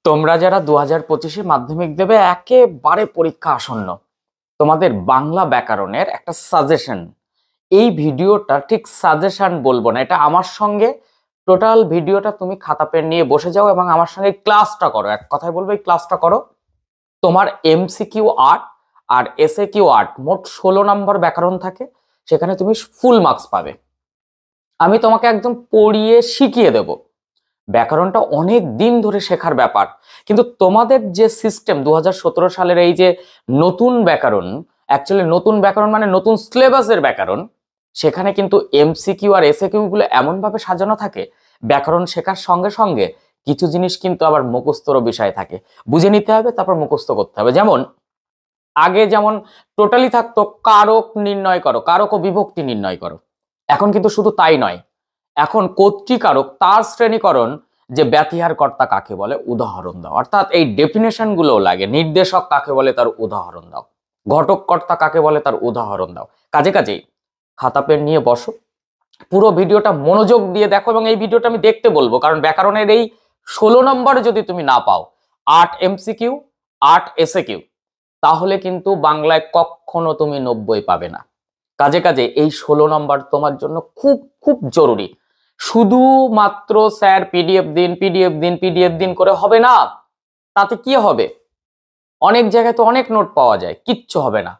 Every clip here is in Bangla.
তোমরা যারা 2025-এ মাধ্যমিক দেবে, একেবারে পরীক্ষা আসন্ন, তোমাদের বাংলা ব্যাকরণের একটা সাজেশন। এই ভিডিওটা ঠিক সাজেশন বলবো না, এটা আমার সঙ্গে টোটাল ভিডিওটা তুমি খাতা পেন নিয়ে বসে যাও এবং আমার সঙ্গে ক্লাসটা করো। এক কথায় বলবো, এই ক্লাসটা করো। তোমার এমসিকিউ 8 আর এসএকিউ 8, মোট 16 নম্বর ব্যাকরণ থাকে। সেখানে তুমি ফুল মার্কস পাবে। আমি তোমাকে একদম পড়িয়ে শিখিয়ে দেবো। ব্যাকরণটা অনেক দিন ধরে শেখার ব্যাপার, কিন্তু তোমাদের যে সিস্টেম 2017 সালের এই যে নতুন ব্যাকরণ, অ্যাকচুয়ালি নতুন ব্যাকরণ মানে নতুন সিলেবাসের ব্যাকরণ, সেখানে কিন্তু এমসিকিউ আর এসএকিউ গুলো এমন ভাবে সাজানো থাকে, ব্যাকরণ শেখার সঙ্গে সঙ্গে কিছু জিনিস কিন্তু আবার মুখস্থর বিষয় থাকে, বুঝে নিতে হবে, তারপর মুখস্থ করতে হবে। যেমন আগে যেমন টোটালি থাকতো কারক নির্ণয় করো, কারক ও বিভক্তি নির্ণয় করো। এখন কিন্তু শুধু তাই নয়, এখন কর্তৃকারক, তার শ্রেণীকরণ, যে ব্যতিহার কর্তা কাকে বলে উদাহরণ দাও, অর্থাৎ এই ডেফিনেশন গুলো লাগে। নির্দেশক কাকে বলে তার উদাহরণ দাও, ঘটক কর্তা কাকে বলে তার উদাহরণ দাও। কাজে কাজেই খাতা পেন নিয়ে বসো, পুরো ভিডিওটা মনোযোগ দিয়ে দেখো। এবং এই ভিডিওটা আমি দেখতে বলবো, কারণ ব্যাকরণের এই 16 নম্বর যদি তুমি না পাও, 8 এমসিকিউ 8 এসএকিউ, তাহলে কিন্তু বাংলায় কখনো তুমি 90 পাবে না। কাজে কাজে এই 16 নম্বর তোমার জন্য খুব খুব জরুরি। শুধুমাত্র স্যার পিডিএফ দিন পিডিএফ দিন পিডিএফ দিন করে হবে না। তাতে কি হবে? অনেক জায়গায় তো অনেক নোট পাওয়া যায়, কিচ্ছু হবে না,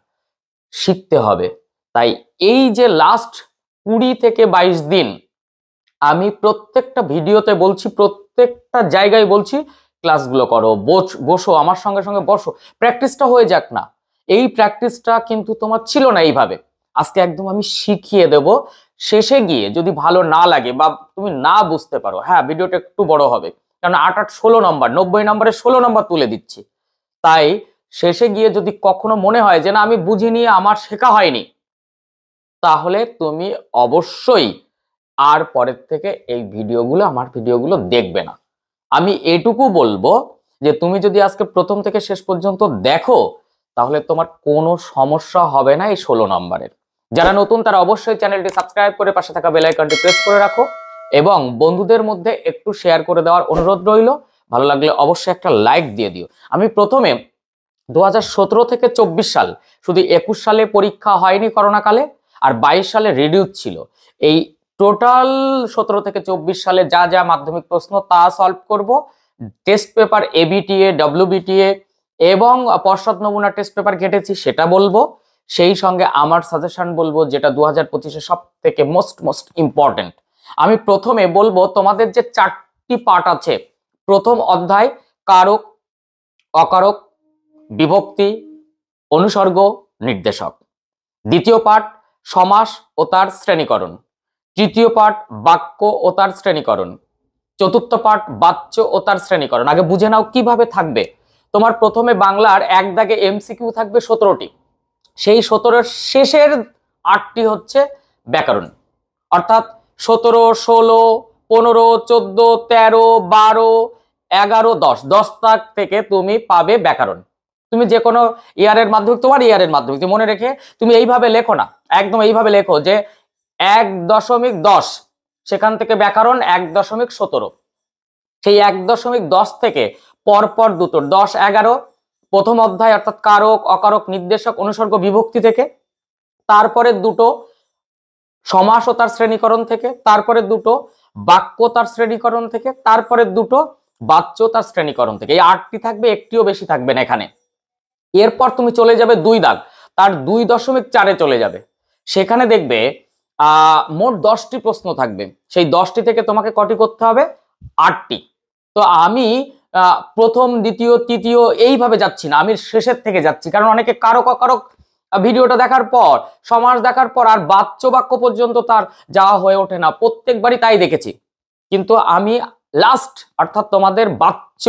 শিখতে হবে। তাই এই যে লাস্ট 20 থেকে 22 দিন আমি প্রত্যেকটা ভিডিওতে বলছি, প্রত্যেকটা জায়গায় বলছি, ক্লাসগুলো করো, বসো আমার সঙ্গে সঙ্গে বসো, প্র্যাকটিসটা হয়ে যাক না। এই প্র্যাকটিসটা কিন্তু তোমার ছিল না এইভাবে। আজকে একদম আমি শিখিয়ে দেব। শেষে গিয়ে যদি ভালো না লাগে বা তুমি না বুঝতে পারো, হ্যাঁ ভিডিওটা একটু বড় হবে, কারণ 8 8 16 নম্বর, 90 নম্বরে 16 নম্বর তুলে দিচ্ছি। তাই শেষে গিয়ে যদি কখনো মনে হয় যে না আমি বুঝিনি, আমার শেখা হয়নি, তাহলে তুমি অবশ্যই আর পরের থেকে এই ভিডিওগুলো, আমার ভিডিওগুলো দেখবে না। আমি এটুকু বলবো যে তুমি যদি আজকে প্রথম থেকে শেষ পর্যন্ত দেখো, তাহলে তোমার কোনো সমস্যা হবে না এই 16 নম্বরের। যারা নতুন তারা অবশ্যই চ্যানেলটি সাবস্ক্রাইব করে পাশে থাকা বেল আইকনটি প্রেস করে রাখো এবং বন্ধুদের মধ্যে একটু শেয়ার করে দেওয়ার অনুরোধ রইল। ভালো লাগলে অবশ্যই একটা লাইক দিয়ে দিও। আমি প্রথমে 2017 থেকে 24 সাল, শুধু 21 সালে পরীক্ষা হয়নি করোনাকালে, আর 22 সালে রিডিউস ছিল। এই টোটাল 17 থেকে 24 সালে যা যা মাধ্যমিক প্রশ্ন তা সলভ করব। টেস্ট পেপার এবিটিএ, ডব্লিউবিটিএ এবং পর্ষদ নমুনা টেস্ট পেপার ঘেটেছি সেটা বলবো। সেই সঙ্গে আমার সাজেশন বলবো, যেটা 2025-এ সব থেকে মোস্ট ইম্পর্টেন্ট। আমি প্রথমে বলবো তোমাদের যে 4টি পার্ট আছে। প্রথম অধ্যায় কারক, অকারক, বিভক্তি, অনুসর্গ, নির্দেশক। দ্বিতীয় পাঠ সমাস ও তার শ্রেণীকরণ। তৃতীয় পাঠ বাক্য ও তার শ্রেণীকরণ। চতুর্থ পাঠ বাচ্য ও তার শ্রেণীকরণ। আগে বুঝে নাও কিভাবে থাকবে। তোমার প্রথমে বাংলার এক দাগে এমসিকিউ থাকবে 17টি, সেই 17-এর শেষের 8টি হচ্ছে ব্যাকরণ, অর্থাৎ 17, 16, 15, 14, 13, 12, 11, 10, 10 তাক থেকে তুমি পাবে ব্যাকরণ। তুমি যে কোনো ইয়ারের মাধ্যমিক, তোমার ইয়ারের মাধ্যমিক মনে রেখে তুমি এইভাবে লেখো না, একদম এইভাবে লেখো যে 1.10, সেখান থেকে ব্যাকরণ 1.17। সেই 1.10 থেকে পরপর দুটো 10, 11 প্রথম অধ্যায়, অর্থাৎ কারক, অকারক, নির্দেশক, অনুসর্গ, বিভক্তি থেকে। তারপরে দুটো সমাস ও তার শ্রেণীকরণ থেকে, তারপরে দুটো বাক্য তার শ্রেণীকরণ থেকে, তারপরে দুটো বাচ্য তার শ্রেণীকরণ থেকে। এই 8টি থাকবে, একটিও বেশি থাকবে না এখানে। এরপর তুমি চলে যাবে 2 দাগ, তার 2.4-এ চলে যাবে। সেখানে দেখবে মোট 10টি প্রশ্ন থাকবে। সেই 10টি থেকে তোমাকে কটি করতে হবে? 8টি। তো আমি প্রথম, দ্বিতীয়, তৃতীয় এইভাবে যাচ্ছি না, আমি শেষের থেকে যাচ্ছি, কারণ অনেকে কারক অকারক ভিডিওটা দেখার পর, সমাস দেখার পর আর বাচ্য বাক্য পর্যন্ত তার যাওয়া হয়ে ওঠে না। প্রত্যেকবারই তাই দেখেছি। কিন্তু আমি লাস্ট, অর্থাৎ তোমাদের বাচ্য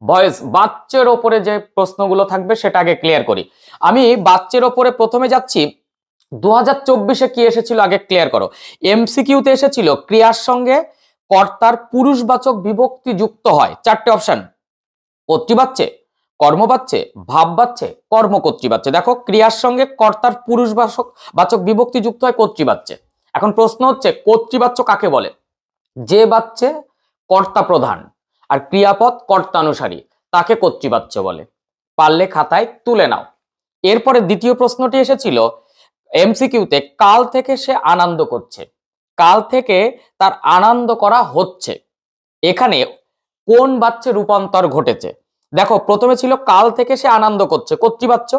ভয়েস, বাচ্চের ওপরে যে প্রশ্নগুলো থাকবে সেটা আগে ক্লিয়ার করি। আমি বাচ্চের ওপরে প্রথমে যাচ্ছি। 2024-এ কি এসেছিল আগে ক্লিয়ার করো। এমসিকিউতে এসেছিল ক্রিয়ার সঙ্গে কর্তার পুরুষবাচক বিভক্তি যুক্ত হয়। 4টে অপশন: কর্তৃবাচ্যে, কর্মবাচ্যে, ভাববাচ্যে, কর্মকর্তৃবাচ্যে। দেখো, ক্রিয়ার সঙ্গে কর্তার পুরুষবাচক বিভক্তি যুক্ত হয় কর্তৃবাচ্যে। এখন প্রশ্ন হচ্ছে কর্তৃবাচ্য কাকে বলে? যে বাচ্চে কর্তা প্রধান আর ক্রিয়াপদ কর্তানুসারী তাকে কর্তৃবাচ্য বলে। পারলে খাতায় তুলে নাও। এরপরে দ্বিতীয় প্রশ্নটি এসেছিল এমসিকিউতে, কাল থেকে সে আনন্দ করছে, কাল থেকে তার আনন্দ করা হচ্ছে, এখানে কোন বাচ্যে রূপান্তর ঘটেছে? দেখো প্রথমে ছিল কাল থেকে সে আনন্দ করছে, কর্তৃবাচ্য,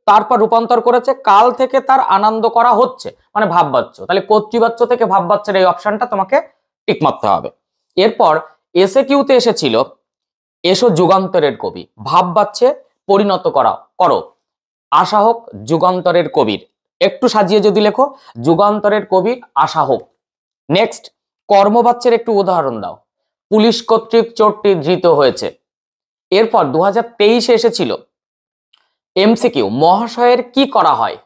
তারপর রূপান্তর করেছে কাল থেকে তার আনন্দ করা হচ্ছে, মানে ভাববাচ্য। তাহলে কর্তৃবাচ্য থেকে ভাববাচ্যের এই অপশনটা তোমাকে টিক মারতে হবে। এরপর এসে কিউতে এসেছিল এসো যুগান্তরের কবি, ভাববাচ্যে পরিণত করো আশা হোক যুগান্তরের কবির, একটু সাজিয়ে যদি লেখো যুগান্তরের কবির আশা হোক। নেক্সট কর্মবাচ্যের একটু উদাহরণ দাও, পুলিশ কর্তৃক চোরটি ধৃত হয়েছে। এরপর 2023 এসেছিল এমসিকিউ, মহাশয়ের কি করা হয়,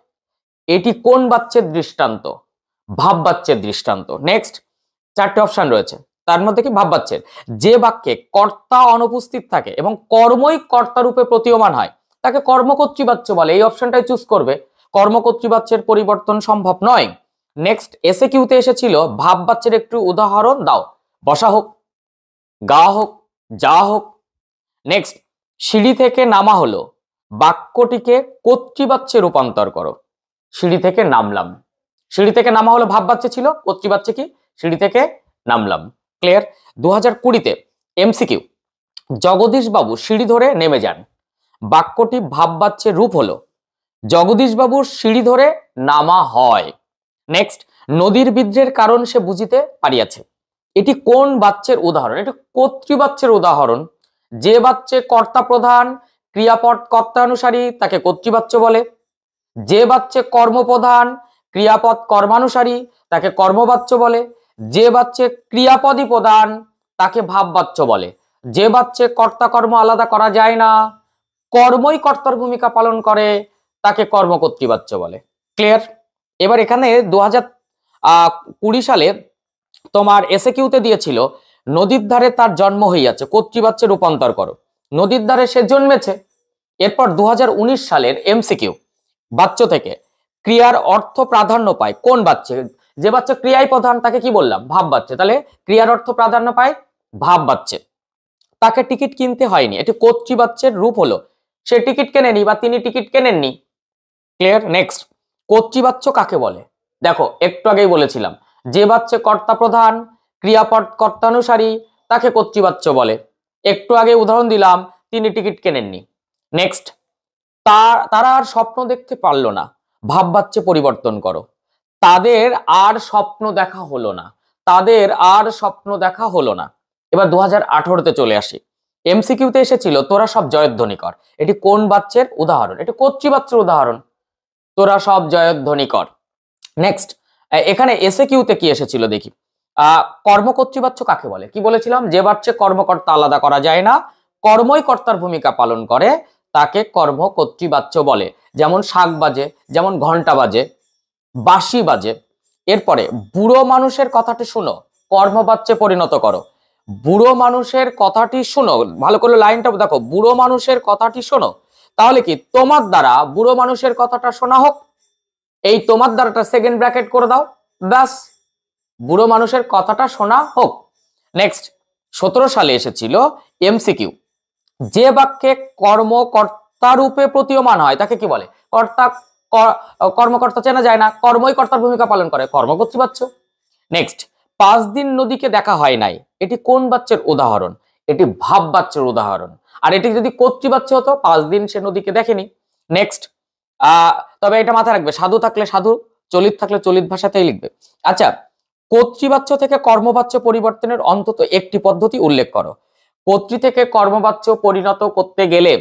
এটি কোন বাচ্যের দৃষ্টান্ত? ভাব বাচ্যের দৃষ্টান্ত। নেক্সট চারটে অপশন রয়েছে, তার মধ্যে কি ভাব বাচ্যের, যে বাক্যে কর্তা অনুপস্থিত থাকে এবং কর্মই কর্তা রূপে প্রতীয়মান হয় তাকে কর্মকর্তৃবাচ্য বলে। এই অপশনটাই চুজ করবে, কর্মকর্তৃবাচ্যের পরিবর্তন সম্ভব নয়। নেক্সট এসে কিউতে এসেছিল ভাব বাচ্যের একটু উদাহরণ দাও, বসা হোক, গা হোক, যা হোক। নেক্সট সিঁড়ি থেকে নামা হলো, বাক্যটিকে কর্তৃবাচ্যে রূপান্তর করো। সিঁড়ি থেকে নামলাম, সিঁড়ি থেকে নামা হলো ভাববাচ্য ছিল, কর্তৃবাচ্য কি সিঁড়ি থেকে নামলাম। ক্লিয়ার? 2020-তে এমসিকিউ, জগদীশ বাবু সিঁড়ি ধরে নেমে যান, বাক্যটি ভাববাচ্যের রূপ হলো জগদীশ বাবুর সিঁড়ি ধরে নামা হয়। নেক্সট নদীর বিদ্রের কারণ সে বুঝিতে পারিয়াছে, এটি কোন বাচ্যের উদাহরণ? এটি কর্তৃবাচ্যের উদাহরণ। যে বাচ্যে কর্তা প্রধান ক্রিয়াপদ কর্তানুসারী তাকে কর্তৃবাচ্য বলে, যে বাচ্যে কর্মপ্রধান ক্রিয়াপদ কর্মানুসারী তাকে কর্মবাচ্য বলে, যে বাচ্চে ক্রিয়াপদই প্রধান তাকে ভাববাচ্য বলে, যে বাচ্চে কর্তা কর্ম আলাদা করা যায় না, কর্মই কর্তার ভূমিকা পালন করে তাকে কর্মকর্তৃবাচ্য বলে। ক্লিয়ার? এবার এখানে 2020 সালে তোমার এসে কিউতে দিয়েছিল নদীর ধারে তার জন্ম হইয়াছে, কর্তৃবাচ্যে রূপান্তর করো, নদীর ধারে সে জন্মেছে। এরপর 2019 সালের এমসিকিউ, বাচ্য থেকে ক্রিয়ার অর্থ প্রাধান্য পায় কোন বাচ্চে? যে বাচ্চা ক্রিয়াই প্রধান তাকে কি বললাম? ভাব বাচ্চে। তাহলে ক্রিয়ার অর্থ প্রাধান্য পায় ভাব বাচ্চে, তাকে টিকিট কিনতে হয়নি, এটি কর্তৃবাচ্যের রূপ হলো সে টিকিট কেনেনি বা তিনি টিকিট কেনেননি। ক্লিয়ার? নেক্সট কর্তৃবাচ্য কাকে বলে? দেখো একটু আগেই বলেছিলাম যে বাচ্চা কর্তা প্রধান ক্রিয়াপদ কর্তানুসারী তাকে কর্তৃবাচ্য বলে, একটু আগে উদাহরণ দিলাম তিনি টিকিট কেনেননি। নেক্সট তারা আর স্বপ্ন দেখতে পারলো না, ভাববাচ্যে পরিবর্তন করো, তাদের আর স্বপ্ন দেখা হলো না, তাদের আর স্বপ্ন দেখা হলো না। এবার 2018-তে চলে আসি, এমসিকিউতে এসেছিল তোরা সব জয়ধ্বনি কর, এটি কোন বাচ্যের উদাহরণ? এটি কর্তৃবাচ্যের উদাহরণ, তোরা সব জয়ধ্বনি কর। নেক্সট এখানে এসে কিউতে কি এসেছিল দেখি, কর্মকর্তৃবাচ্য কাকে বলে? কি বলেছিলাম? যে বাচ্চে কর্মকর্তা আলাদা করা যায় না, কর্মই কর্তার ভূমিকা পালন করে তাকে কর্মকর্তৃবাচ্য বলে। যেমন শাক বাজে, যেমন ঘন্টা বাজে, বাঁশি বাজে। এরপরে বুড়ো মানুষের কথাটি শুনো, কর্মবাচ্যে পরিণত করো, বুড়ো মানুষের কথাটি শুনো, ভালো করে লাইনটা দেখো, বুড়ো মানুষের কথাটি শোনো, তাহলে কি তোমার দ্বারা বুড়ো মানুষের কথাটা শোনা হোক, এই তোমার দ্বারাটা সেকেন্ড ব্র্যাকেট করে দাও, ব্যাস বুড়ো মানুষের কথাটা শোনা হোক। নেক্সট 17 সালে এসেছিল এমসিকিউ, যে বাক্যে কর্মকর্তা রূপে প্রতীয়মান হয় তাকে কি বলে? কর্তা কর্মকর্তা চেনা যায় না, কর্মই কর্তার ভূমিকা পালন করে, কর্মকর্তৃবাচ্য। নেক্সট 5 দিন নদীকে দেখা হয় নাই, এটি কোন বাচ্যের উদাহরণ? এটি ভাব বাচ্যের উদাহরণ। আর এটি যদি কর্তৃবাচ্য হতো 5 দিন সে নদীকে দেখেনি। নেক্সট তবে এটা মাথায় রাখবে, সাধু থাকলে সাধু, চলিত থাকলে চলিত ভাষাতেই লিখবে। আচ্ছা, কর্তৃবাচ্য থেকে কর্মবাচ্য পরিবর্তনের অন্তত একটি পদ্ধতি উল্লেখ করো। কর্তৃ থেকে কর্মবাচ্য পরিণত করতে গেলে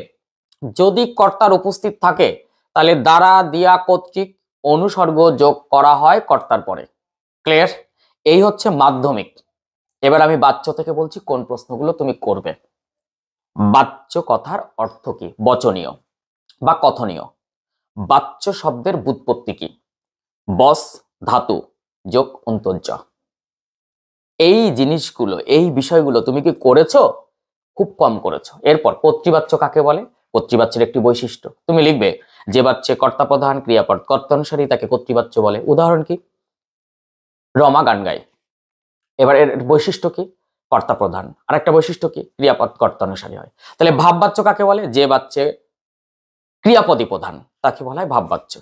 যদি কর্তার উপস্থিত থাকে তাহলে দ্বারা দিয়া কর্তৃক অনুসর্গ যোগ করা হয় কর্তার পরে। ক্লিয়ার? এই হচ্ছে মাধ্যমিক। এবার আমি বাচ্য থেকে বলছি কোন প্রশ্নগুলো তুমি করবে। বাচ্য কথার অর্থ কি? বচনীয় বা কথনীয়। বাচ্য শব্দের ব্যুৎপত্তি কি? বস ধাতু যোগ অন্তর্য। এই জিনিসগুলো, এই বিষয়গুলো তুমি কি করেছো? খুব কম করেছো। এরপর কর্তৃবাচ্য কাকে বলে? কর্তৃবাচ্যের একটি বৈশিষ্ট্য তুমি লিখবে, যে বাচ্চে কর্তা প্রধান ক্রিয়াপদ কর্তানুসারী তাকে কর্তৃবাচ্য বলে। উদাহরণ কি? রমা গান গায়। এবার এর বৈশিষ্ট্য কি? কর্তা প্রধান। আরেকটা বৈশিষ্ট্য কি? ক্রিয়াপদ কর্তানুসারী হয়। তাহলে ভাববাচ্য কাকে বলে? যে বাচ্চে ক্রিয়াপদই প্রধান তাকে বলা হয় ভাববাচ্য।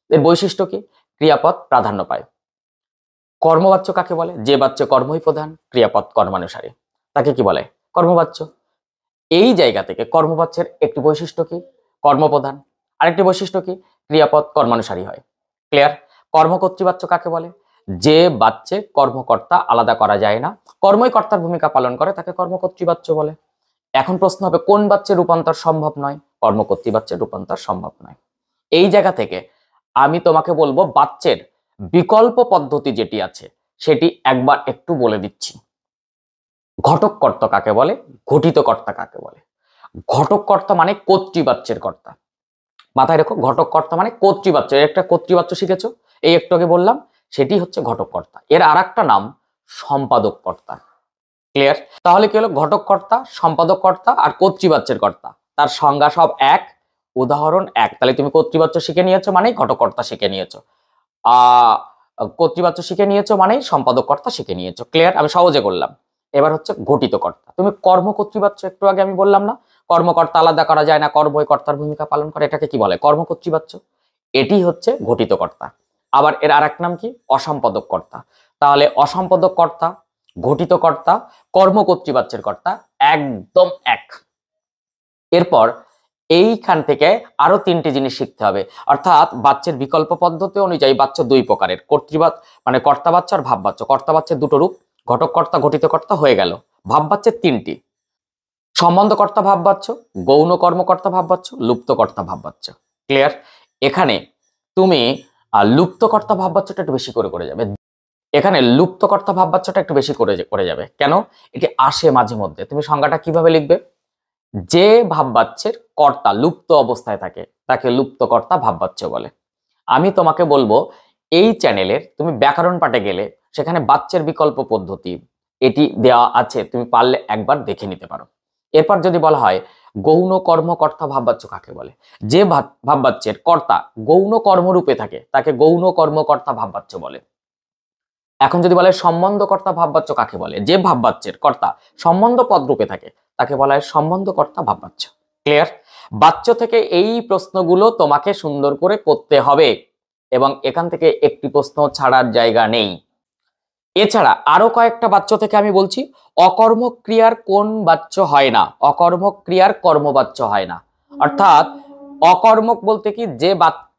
এর বৈশিষ্ট্য কি? ক্রিয়াপদ প্রাধান্য পায়। কর্মবাচ্য কাকে বলে? যে বাচ্চে কর্মই প্রধান, ক্রিয়াপদ কর্মানুসারী, তাকে কি বলে? কর্মবাচ্য। এই জায়গা থেকে কর্মবাচ্যের একটি বৈশিষ্ট্য কি? কর্মপ্রধান। আরেকটি বৈশিষ্ট্য কি? ক্রিয়াপদ কর্মানুসারী হয়। ক্লিয়ার? কর্মকর্তৃবাচ্য কাকে বলে? যে বাচ্চে কর্মকর্তা আলাদা করা যায় না, কর্মই কর্তার ভূমিকা পালন করে, তাকে কর্মকর্তৃবাচ্য বলে। এখন প্রশ্ন হবে কোন বাচ্চের রূপান্তর সম্ভব নয়? কর্মকর্তৃবাচ্যের রূপান্তর সম্ভব নয়। এই জায়গা থেকে আমি তোমাকে বলবো বাচ্চের বিকল্প পদ্ধতি যেটি আছে সেটি একবার একটু বলে দিচ্ছি। ঘটক কর্তা কাকে বলে? ঘটিত কর্তা কাকে বলে? ঘটক কর্তা মানে কর্তৃবাচ্যের কর্তা। মাথায় রেখো, ঘটক কর্তা মানে কর্তৃবাচ্য। একটা কর্তৃবাচ্য শিখেছো, এই একটু আগে বললাম, সেটি হচ্ছে ঘটক কর্তা। এর আর একটা নাম সম্পাদক কর্তা। ক্লিয়ার? তাহলে কি হলো? ঘটক কর্তা, সম্পাদক কর্তা আর কর্তৃবাচ্যের কর্তা, তার সংজ্ঞা সব এক, উদাহরণ এক। তাহলে তুমি কর্তৃবাচ্য শিখে নিয়েছো মানেই ঘটক কর্তা শিখে নিয়েছো, কর্তৃবাচ্য শিখে নিয়েছো মানেই সম্পাদক কর্তা শিখে নিয়েছো। ক্লিয়ার? আমি সহজে করলাম। এবার হচ্ছে ঘটিত কর্তা। তুমি কর্মকর্তৃবাচ্য একটু আগে আমি বললাম না, কর্মকর্তা আলাদা করা যায় না, কর্মই কর্তার ভূমিকা পালন করে, এটাকে কি বলে? কর্মকর্তৃবাচ্য। এটি হচ্ছে ঘটিত কর্তা। আবার এর আরেক নাম কি? অসম্পাদক কর্তা। তাহলে অসম্পাদক কর্তা, ঘটিত কর্তা, কর্মকর্তৃবাচ্যের কর্তা একদম এক। এরপর এইখান থেকে আরো তিনটি জিনিস শিখতে হবে, অর্থাৎ বাচ্চের বিকল্প পদ্ধতি অনুযায়ী বাচ্চ দুই প্রকারের, কর্তৃবাচ্য মানে কর্তাবাচ্য আর ভাববাচ্য। কর্তাবাচ্যের দুটো রূপ, ঘটক কর্তা, ঘটিত কর্তা হয়ে গেল। ভাববাচ্যের তিনটি, সম্বন্ধকর্তা ভাববাচ্য, গৌণ কর্মকর্তা ভাববাচ্য, লুপ্তকর্তা ভাববাচ্য। ক্লিয়ার? এখানে তুমি লুপ্তকর্তা ভাববাচ্যটা একটু বেশি করে যাবে। এখানে লুপ্তকর্তা ভাববাচ্যটা একটু বেশি করে যাবে। কেন? এটি আসে মাঝে মধ্যে। তুমি সংজ্ঞাটা কিভাবে লিখবে? যে ভাববাচ্যের কর্তা লুপ্ত অবস্থায় থাকে তাকে লুপ্তকর্তা ভাববাচ্য বলে। আমি তোমাকে বলবো এই চ্যানেলের তুমি ব্যাকরণ পাঠে গেলে সেখানে বাচ্চের বিকল্প পদ্ধতি এটি দেওয়া আছে, তুমি পারলে একবার দেখে নিতে পারো। এরপর যদি বলা হয় গৌণ কর্মকর্তা ভাববাচ্য কাকে বলে? যে ভাববাচ্যের কর্তা গৌণ কর্মরূপে থাকে তাকে গৌণ কর্মকর্তা ভাববাচ্য বলে। এখন যদি বলে সম্বন্ধকর্তা ভাববাচ্য কাকে বলে? যে ভাববাচ্যের কর্তা সম্বন্ধ পদ রূপে থাকে তাকে বলা হয় সম্বন্ধকর্তা ভাববাচ্য। ক্লিয়ার? বাচ্য থেকে এই প্রশ্নগুলো তোমাকে সুন্দর করে করতে হবে এবং এখান থেকে একটি প্রশ্ন ছাড়ার জায়গা নেই। এছাড়া আরো কয়েকটা বাচ্য থেকে আমি বলছি, অকর্মক ক্রিয়ার কোন বাচ্য হয় না? অকর্মক ক্রিয়ার কর্মবাচ্য হয় না। অর্থাৎ অকর্মক বলতে কি? যে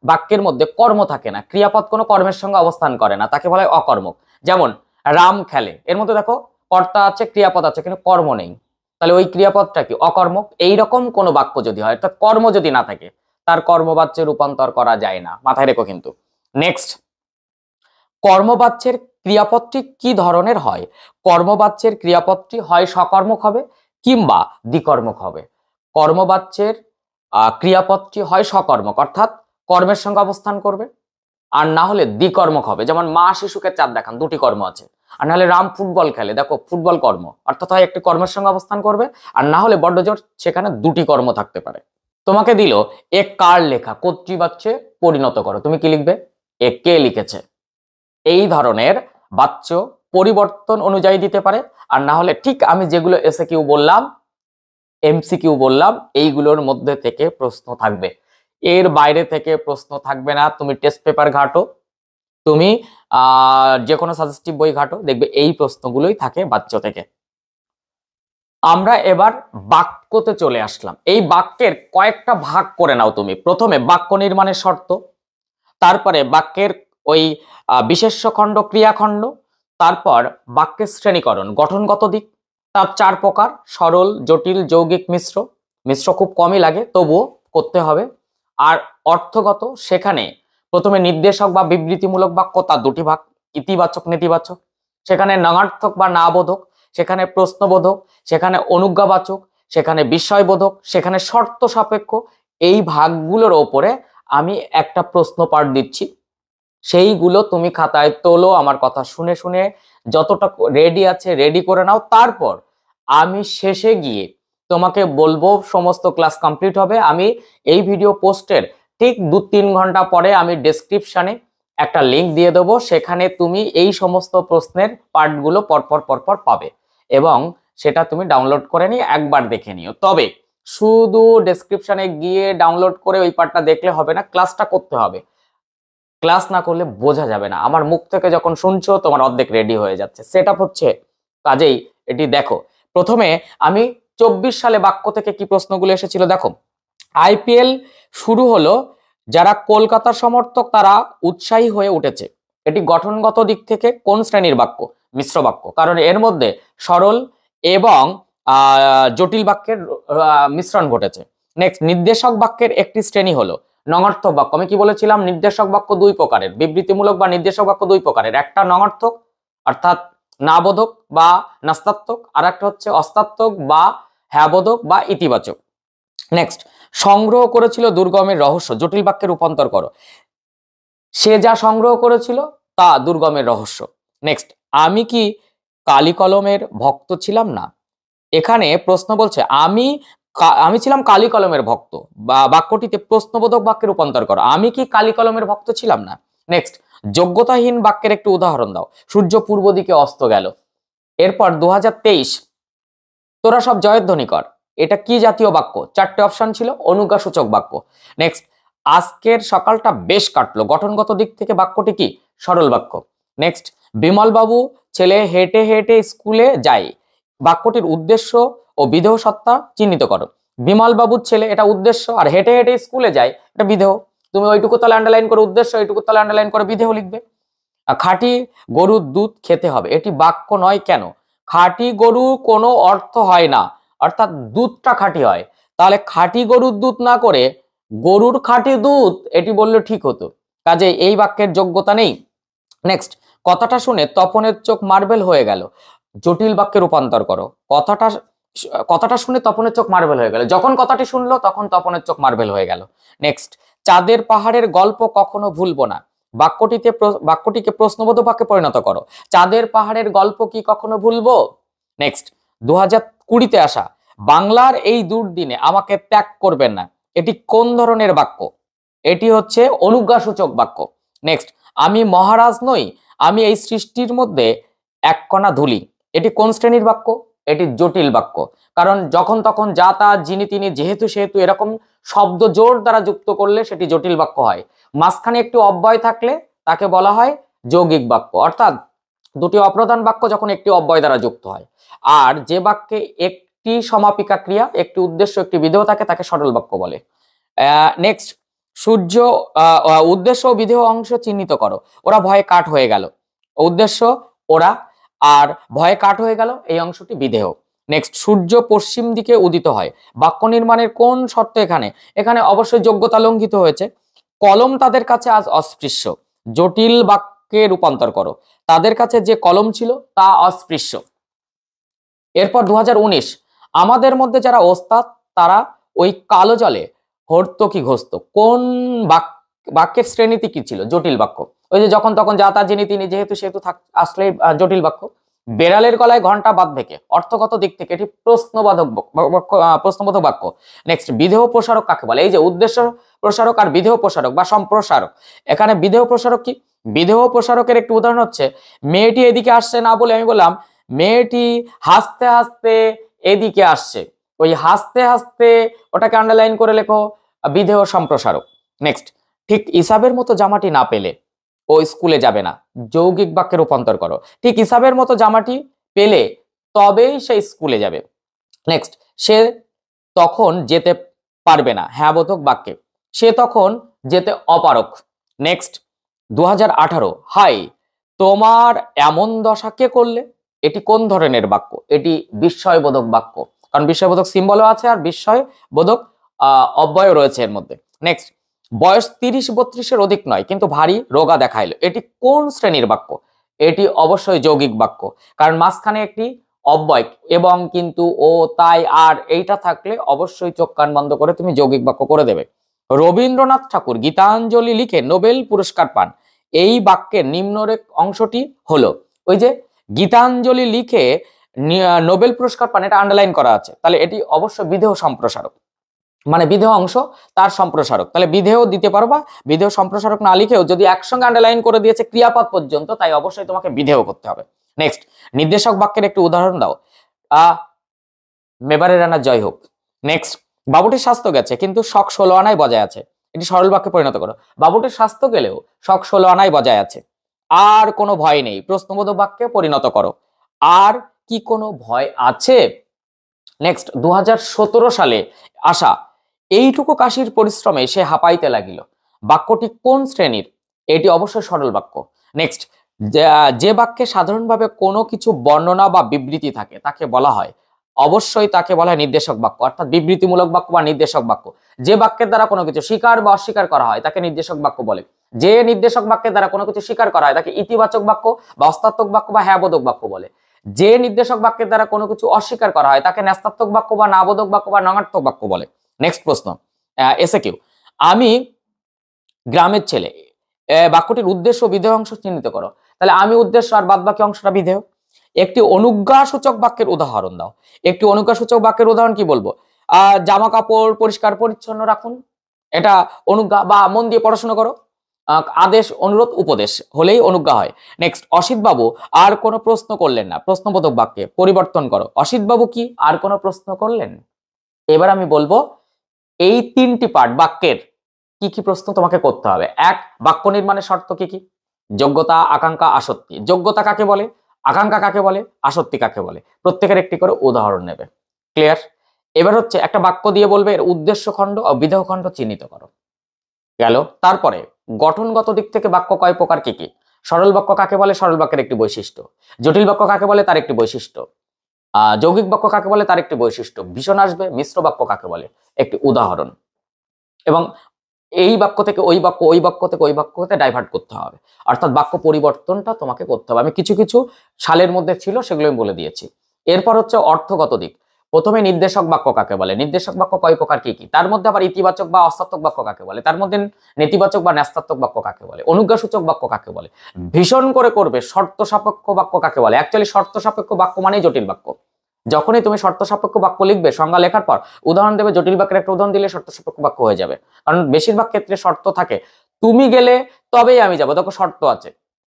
বাক্যের মধ্যে কর্ম থাকে না, ক্রিয়াপদ কোনো কর্মের সঙ্গে অবস্থান করে না, তাকে বলা হয় অকর্মক। যেমন রাম খেলে, এর মধ্যে দেখো কর্তা আছে, ক্রিয়াপদ আছে, কিন্তু কর্ম নেই, তাহলে ওই ক্রিয়াপদটা কি? অকর্মক। এইরকম কোন বাক্য যদি হয়, অর্থাৎ কর্ম যদি না থাকে, তার কর্মবাচ্যে রূপান্তর করা যায় না, মাথায় রেখো কিন্তু। নেক্সট, কর্মবাচ্যের ক্রিয়াপদটি কি ধরনের হয়? কর্মবাচ্যের ক্রিয়াপদটি হয় সকর্মক হবে কিংবা দ্বিকর্মক হবে। কর্মবাচ্যের ক্রিয়াপদটি হয় সকর্মক, অর্থাৎ কর্মের সঙ্গে অবস্থান করবে, আর না হলে দ্বিকর্মক হবে। যেমন মা শিশুকে চাঁদ দেখান, দুটি কর্ম আছে। আর না হলে রাম ফুটবল খেলে, দেখো ফুটবল কর্ম, অর্থাৎ হয় একটি কর্মের সঙ্গে অবস্থান করবে, আর না হলে বড্ড জোর সেখানে দুটি কর্ম থাকতে পারে। তোমাকে দিল এ কার লেখা, কর্তৃবাচ্যে পরিণত করো, তুমি কি লিখবে? এ কে লিখেছে। এই ধরনের বাচ্য পরিবর্তন অনুযায়ী দিতে পারে, আর না হলে ঠিক আমি যেগুলো এসএকিউ বললাম, এমসিকিউ বললাম, এইগুলোর মধ্যে থেকে প্রশ্ন থাকবে, এর বাইরে থেকে প্রশ্ন থাকবে না। তুমি টেস্ট পেপার ঘাটো, তুমি যে কোনো সাজেস্টিভ বই ঘাটো, দেখবে এই প্রশ্নগুলোই থাকে বাচ্চ থেকে। আমরা এবার বাক্যতে চলে আসলাম। এই বাক্যের কয়েকটা ভাগ করে নাও তুমি। প্রথমে বাক্য নির্মাণের শর্ত, তারপরে বাক্যের ওই বিশেষ্য খণ্ড, ক্রিয়াখণ্ড, তারপর বাক্যের শ্রেণীকরণ, গঠনগত দিক, তার 4 প্রকার, সরল, জটিল, যৌগিক, মিশ্র। মিশ্র খুব কমই লাগে, তবুও করতে হবে। আর অর্থগত, সেখানে প্রথমে নির্দেশক বা বিবৃতিমূলক বাক্য, তার 2টি ভাগ, ইতিবাচক, নেতিবাচক। সেখানে নঙার্থক বা না বোধক, সেখানে প্রশ্নবোধক, সেখানে অনুজ্ঞাবাচক, সেখানে বিস্ময়বোধক, সেখানে শর্ত সাপেক্ষ। এই ভাগগুলোর ওপরে আমি একটা প্রশ্ন পাঠ দিচ্ছি, সেইগুলো তুমি খাতায় তোলো, আমার কথা শুনে শুনে যতটা রেডি আছে রেডি করে নাও। তারপর আমি শেষে গিয়ে তোমাকে বলবো, সমস্ত ক্লাস কমপ্লিট হবে, আমি এই ভিডিও পোস্টের ঠিক 2-3 ঘন্টা পরে আমি ডেসক্রিপশনে একটা লিংক দিয়ে দেবো, সেখানে তুমি এই সমস্ত প্রশ্নের পার্টগুলো পরপর পাবে এবং সেটা তুমি ডাউনলোড করে নিয়ে একবার দেখে নিও। তবে শুধু ডেসক্রিপশনে গিয়ে ডাউনলোড করে ওই পার্টটা দেখলে হবে না, ক্লাসটা করতে হবে। ক্লাস না করলে বোঝা যাবে না। আমার মুখ থেকে যখন শুনছো তোমার অর্ধেক রেডি হয়ে যাচ্ছে, সেট আপ হচ্ছে। কাজেই এটি দেখো। প্রথমে আমি 24 সালে বাক্য থেকে কি প্রশ্নগুলো এসেছিল দেখো। আইপিএল শুরু হলো, যারা কলকাতার সমর্থক তারা উৎসাহী হয়ে উঠেছে। এটি গঠনগত দিক থেকে কোন শ্রেণীর বাক্য? মিশ্র বাক্য, কারণ এর মধ্যে সরল এবং জটিল বাক্যের মিশ্রণ ঘটেছে। নেক্সট, নির্দেশক বাক্যের একটি শ্রেণী হলো নঙার্থক বাক্য। আমি কি বলেছিলাম? নির্দেশক বাক্য দুই প্রকারের, বিবৃতিমূলক বা নির্দেশক বাক্য দুই প্রকারের। একটা নঙার্থক অর্থাৎ নাবোধক বা নাস্তাত্মক, আর একটা হচ্ছে অস্তাত্মক বা হ্যাবোধক বা ইতিবাচক। নেক্সট, সংগ্রহ করেছিল দুর্গমের রহস্য, জটিল বাক্যে রূপান্তর করো। সে যা সংগ্রহ করেছিল তা দুর্গমের রহস্য। নেক্সট, আমি কি কালি কলমের ভক্ত ছিলাম না? এখানে প্রশ্ন বলছে আমি ছিলাম কালি কলমের ভক্ত, বা বাক্যটিতে প্রশ্নবোধক বাক্যে রূপান্তর করো। আমি কি কালি কলমের ভক্ত ছিলাম না? নেক্সট, যোগ্যতাহীন বাক্যের একটি উদাহরণ দাও। সূর্য পূর্ব দিকে অস্ত গেল। এরপর 2023, তোরা সব জয়ধ্বনি কর। এটা কি জাতীয় বাক্য? চারটে অপশন ছিল, অনুজ্ঞাসূচক বাক্য। নেক্সট, আজকের সকালটা বেশ কাটলো, গঠনগত দিক থেকে বাক্যটি কি? সরল বাক্য। নেক্সট, বিমল বাবু ছেলে হেঁটে হেঁটে স্কুলে যায়। বাক্যটির উদ্দেশ্য ও বিধেয় সত্তা চিহ্নিত করো। বিমল বাবুর ছেলে এটা উদ্দেশ্য, আর হেঁটে হেঁটে স্কুলে যায় এটা বিধেয়। তুমি ওইটুকু তাহলে আন্ডারলাইন করে উদ্দেশ্য, ওইটুকু তাহলে আন্ডারলাইন করে বিধেয় লিখবে। খাঁটি গরুর দুধ খেতে হবে, এটি বাক্য নয় কেন? খাঁটি গরু কোনো অর্থ হয় না, অর্থাৎ দুধটা খাঁটি হয়। তাহলে খাঁটি গরুর দুধ না করে গরুর খাঁটি দুধ এটি বললে ঠিক হতো। কাজে এই বাক্যের যোগ্যতা নেই। নেক্সট, কথাটা শুনে তপনের চোখ মার্বেল হয়ে গেল, জটিল বাক্যে রূপান্তর করো। কথাটা শুনে তপনের চোখ মার্বেল হয়ে গেল, যখন কথাটি শুনলো তখন তপনের চোখ মার্বেল হয়ে গেল। নেক্সট, চাঁদের পাহাড়ের গল্প কখনো ভুলবো না। বাক্যটিকে প্রশ্নবোধক বাক্যে পরিণত করো। চাঁদের পাহাড়ের গল্প কি কখনো ভুলবো? নেক্সট, 2020-তে আসা, বাংলার এই দুর্দিনে আমাকে ত্যাগ করবেন না, এটি কোন ধরনের বাক্য? এটি হচ্ছে অনুজ্ঞাসূচক বাক্য। নেক্সট, আমি মহারাজ নই, আমি এই সৃষ্টির মধ্যে এক কণা ধুলি, এটি কোন শ্রেণীর বাক্য? এটি জটিল বাক্য, কারণ যখন তখন যা তা যিনি তিনি যেহেতু সেহেতু এরকম শব্দ জোর দ্বারা যুক্ত করলে সেটি জটিল বাক্য হয়। মাঝখানে একটি অব্যয় থাকলে তাকে বলা হয় যৌগিক বাক্য, অর্থাৎ দুটি অপ্রধান বাক্য যখন একটি অব্যয় দ্বারা যুক্ত হয়। আর যে বাক্যে একটি সমাপিকা ক্রিয়া, একটি উদ্দেশ্য, একটি বিধেয় থাকে তাকে সরল বাক্য বলে। নেক্সট, সূর্য উদ্দেশ্য ও বিধেয় অংশ চিহ্নিত করো। ওরা ভয়ে কাঠ হয়ে গেল, উদ্দেশ্য ওরা, আর ভয়ে কাঠ হয়ে গেল এই অংশটি বিধেয়। নেক্সট, সূর্য পশ্চিম দিকে উদিত হয়, বাক্য নির্মাণের কোন শর্ত এখানে? এখানে অবশ্যই যোগ্যতা লঙ্ঘিত হয়েছে। কলম তাদের কাছে আজ অস্পৃশ্য, জটিল বাক্যে রূপান্তর করো। তাদের কাছে যে কলম ছিল তা অস্পৃশ্য। এরপর 2019, আমাদের মধ্যে যারা ওস্তাদ তারা ওই কালো জলে হর্তকি ঘস্ত, কোন বাক্যের শ্রেণীতে কি ছিল? জটিল বাক্য। ওই যে যখন তখন যা তা যিনি তিনি যেহেতু সেহেতু আসলে জটিল বাক্য। বেড়ালের গলায় ঘন্টা বাঁধবে কে, অর্থগত দিক থেকে এটি প্রশ্নবোধক বাক্য। নেক্সট, বিধেয় প্রসারক কাকে বলে? এই যে উদ্দেশ্য প্রসারক আর বিধেয় প্রসারক বা সম্প্রসারক। এখানে বিধেয় প্রসারক কি? বিধেয় প্রসারকের একটি উদাহরণ হচ্ছে, মেয়েটি এদিকে আসছে না বলে আমি বললাম মেয়েটি হাসতে হাসতে এদিকে আসছে। ওই হাসতে হাসতে ওটাকে আন্ডারলাইন করে লেখো বিধেয় সম্প্রসারক। নেক্সট, ঠিক ইসাবের মতো জামাটি না পেলে ও স্কুলে যাবে না, যৌগিক বাক্যে রূপান্তর করো। ঠিক ইসাবের মতো জামাটি পেলে তবেই সে স্কুলে যাবে। নেক্সট, সে তখন যেতে পারবে না, হ্যাঁ বোধক বাক্যে, সে তখন যেতে অপারক। নেক্সট, 2018, হাই তোমার এমন দশা কে করলে, এটি কোন ধরনের বাক্য? এটি বিস্ময়বোধক বাক্য, কারণ বিস্ময়বোধক সিম্বলও আছে আর বিস্ময়বোধক অব্যয় রয়েছে এর মধ্যে। নেক্সট, বয়স 30-32-এর অধিক নয় কিন্তু ভারী রোগা দেখাইলো, এটি কোন শ্রেণীর বাক্য? এটি অবশ্যই যৌগিক বাক্য, কারণ মাঝখানে একটি অব্যয় এবং কিন্তু ও তাই আর এইটা থাকলে অবশ্যই চোখ কান বন্ধ করে তুমি যৌগিক বাক্য করে দেবে। রবীন্দ্রনাথ ঠাকুর গীতাঞ্জলি লিখে নোবেল পুরস্কার পান, এই বাক্যের নিম্নরেখ অংশটি হলো, ওই যে গীতাঞ্জলি লিখে নোবেল পুরস্কার পান, এটা আন্ডারলাইন করা আছে, তাহলে এটি অবশ্যই বিধেয় সম্প্রসারক, মানে বিধেয় অংশ তার সম্প্রসারক। তাহলে বিধেয় দিতে পারবা, বিধেয় সম্প্রসারক না লিখেও যদি একসঙ্গে আন্ডারলাইন করে দিয়েছে ক্রিয়াপদ পর্যন্ত, তাই অবশ্যই তোমাকে বিধেয় করতে হবে। নেক্সট, নির্দেশক বাক্যের একটি উদাহরণ দাও। মেবারে রানা জয় হোক। নেক্সট, বাবুটির স্বাস্থ্য গেছে কিন্তু শখ 16 আনায় বজায় আছে। এটি সরল বাক্যে পরিণত করো। বাবুটির স্বাস্থ্য গেলেও শখ 16 আনায় বজায় আছে। আর কোনো ভয় নেই, প্রশ্নবোধক বাক্যে পরিণত করো। আর কি কোনো ভয় আছে? নেক্সট, 2017 সালে আসা এইটুকু কাশির পরিশ্রমে সে হাঁপাইতে লাগিল। বাক্যটি কোন শ্রেণীর? এটি অবশ্যই সরল বাক্য। নেক্সট, যে বাক্যে সাধারণভাবে কোনো কিছু বর্ণনা বা বিবৃতি থাকে তাকে বলা হয়, অবশ্যই তাকে বলা হয় নির্দেশক বাক্য, অর্থাৎ বিবৃতিমূলক বাক্য বা নির্দেশক বাক্য। যে বাক্যের দ্বারা কোনো কিছু স্বীকার বা অস্বীকার করা হয় তাকে নির্দেশক বাক্য বলে। যে নির্দেশক বাক্যের দ্বারা কোনো কিছু স্বীকার করা হয় তাকে ইতিবাচক বাক্য বা অস্তাত্মক বাক্য বা হ্যাঁবোধক বাক্য বলে। যে নির্দেশক বাক্যের দ্বারা কোনো কিছু অস্বীকার করা হয় তাকে ন্যস্তাত্মক বাক্য বা নাবোধক বাক্য বা নঙাত্মক বাক্য বলে। নেক্সট প্রশ্ন, এসে কিউ, আমি গ্রামের ছেলে, বাক্যটির উদ্দেশ্য ও বিধেয় অংশ চিহ্নিত করো। তাহলে আমি উদ্দেশ্য আর বাদ বাকি অংশটা বিধেয়। একটি অনুজ্ঞাসূচক বাক্যের উদাহরণ দাও। একটি অনুজ্ঞাসূচক বাক্যের উদাহরণ কি বলবো? জামা কাপড় পরিষ্কার পরিচ্ছন্ন রাখুন, এটা অনুজ্ঞা বা মন দিয়ে পড়াশোনা করো। আদেশ, অনুরোধ, উপদেশ হলেই অনুজ্ঞা হয়। নেক্সট, অসিত বাবু আর কোনো প্রশ্ন করলেন না, প্রশ্নবোধক বাক্যে পরিবর্তন করো। অসিত বাবু কি আর কোনো প্রশ্ন করলেন? এবার আমি বলবো এই 3টি পার্ট বাক্যের কি কি প্রশ্ন তোমাকে করতে হবে। এক, বাক্য নির্মাণের শর্ত কি কি? যোগ্যতা, আকাঙ্ক্ষা, আসক্তি। যোগ্যতা কাকে বলে, আকাঙ্ক্ষা কাকে বলে, আসক্তি কাকে বলে, প্রত্যেকের একটি করে উদাহরণ নেবে। ক্লিয়ার? এবার হচ্ছে একটা বাক্য দিয়ে বলবে এর উদ্দেশ্য খণ্ড ও বিধেয় খণ্ড চিহ্নিত করো। গেল। তারপরে গঠনগত দিক থেকে বাক্য কয় প্রকার কি কি? সরল বাক্য কাকে বলে, সরল বাক্যের একটি বৈশিষ্ট্য। জটিল বাক্য কাকে বলে, তার একটি বৈশিষ্ট্য। যৌগিক বাক্য কাকে বলে, তার একটি বৈশিষ্ট্য। ভীষণ আসবে। মিশ্র বাক্য কাকে বলে, একটি উদাহরণ। এবং এই বাক্য থেকে ওই বাক্য, ওই বাক্য থেকে ওই বাক্যতে ডাইভার্ট করতে হবে, অর্থাৎ বাক্য পরিবর্তনটা তোমাকে করতে হবে। আমি কিছু কিছু সালের মধ্যে ছিল সেগুলো আমি বলে দিয়েছি। এরপর হচ্ছে অর্থগত দিক। প্রথমে নির্দেশক বাক্য কাকে বলে, নির্দেশক বাক্য কয় প্রকার কি কি, তার মধ্যে আবার ইতিবাচক বা অস্তাত্মক বাক্য কাকে বলে, তার মধ্যে নেতিবাচক বা ন্যস্তাত্মক বাক্য কাকে বলে, অনুজ্ঞাসূচক বাক্য কাকে বলে, ভীষণ করে করবে শর্ত সাপেক্ষ বাক্য কাকে বলে। অ্যাকচুয়ালি শর্ত সাপেক্ষ বাক্য মানেই জটিল বাক্য। যখনই তুমি শর্ত সাপেক্ষ বাক্য লিখবে, সংজ্ঞা লেখার পর উদাহরণ দেবে, জটিল বাক্যের একটা উদাহরণ দিলে শর্ত সাপেক্ষ বাক্য হয়ে যাবে। কারণ বেশিরভাগ ক্ষেত্রে শর্ত থাকে, তুমি গেলে তবেই আমি যাব, দেখো শর্ত আছে।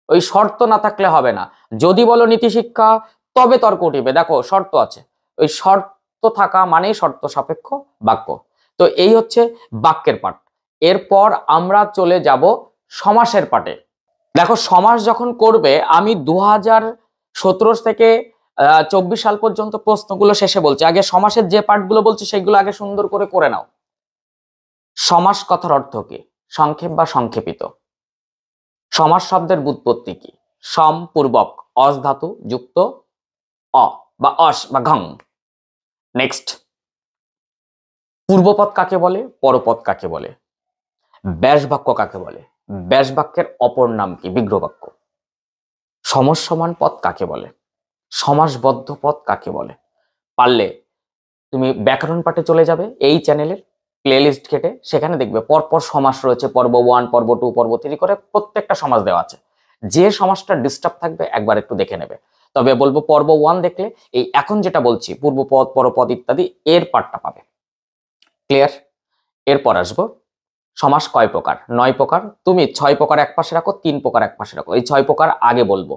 ওই শর্ত না থাকলে হবে না। যদি বলো নীতি শিক্ষা তবে তর্ক উঠিবে, দেখো শর্ত আছে। ওই শর্ত থাকা মানেই শর্ত সাপেক্ষ বাক্য। তো এই হচ্ছে বাক্যের পাঠ। এরপর আমরা চলে যাব সমাসের পাঠে। দেখো সমাস যখন করবে, আমি 2017 থেকে 24 সাল পর্যন্ত প্রশ্নগুলো শেষে বলছি। আগে সমাসের যে পার্টগুলো বলছি সেগুলো আগে সুন্দর করে করে নাও। সমাস কথার অর্থ কি? সংক্ষেপ বা সংক্ষেপিত। সমাস শব্দের ব্যুৎপত্তি কি? সম পূর্বক অস ধাতু যুক্ত অ বা অস বা ঘং। নেক্সট, পূর্বপদ কাকে বলে, পরপদ কাকে বলে, ব্যাস বাক্য কাকে বলে, ব্যাস বাক্যের অপর নাম কি, বিগ্রহ বাক্য। সমসমান পদ কাকে বলে, সমাসবদ্ধ পদ কাকে বলে। পারলে তুমি ব্যাকরণ পাঠে চলে যাবে এই চ্যানেলের প্লেলিস্ট ঘেটে, সেখানে দেখবে পরপর সমাস রয়েছে, পর্ব 1, পর্ব 2, পর্ব 3 করে প্রত্যেকটা সমাস দেওয়া আছে। যে সমাসটা ডিস্টার্ব থাকবে একবার একটু দেখে নেবে। তবে বলবো পর্ব 1 দেখলে এই এখন যেটা বলছি পূর্বপদ, পরপদ ইত্যাদি এর পার্টটা পাবে। ক্লিয়ার? এরপর আসবো সমাস কয় প্রকার, 9 প্রকার। তুমি 6 প্রকার এক পাশে রাখো, 3 প্রকার এক পাশে রাখো। এই 6 প্রকার আগে বলবো।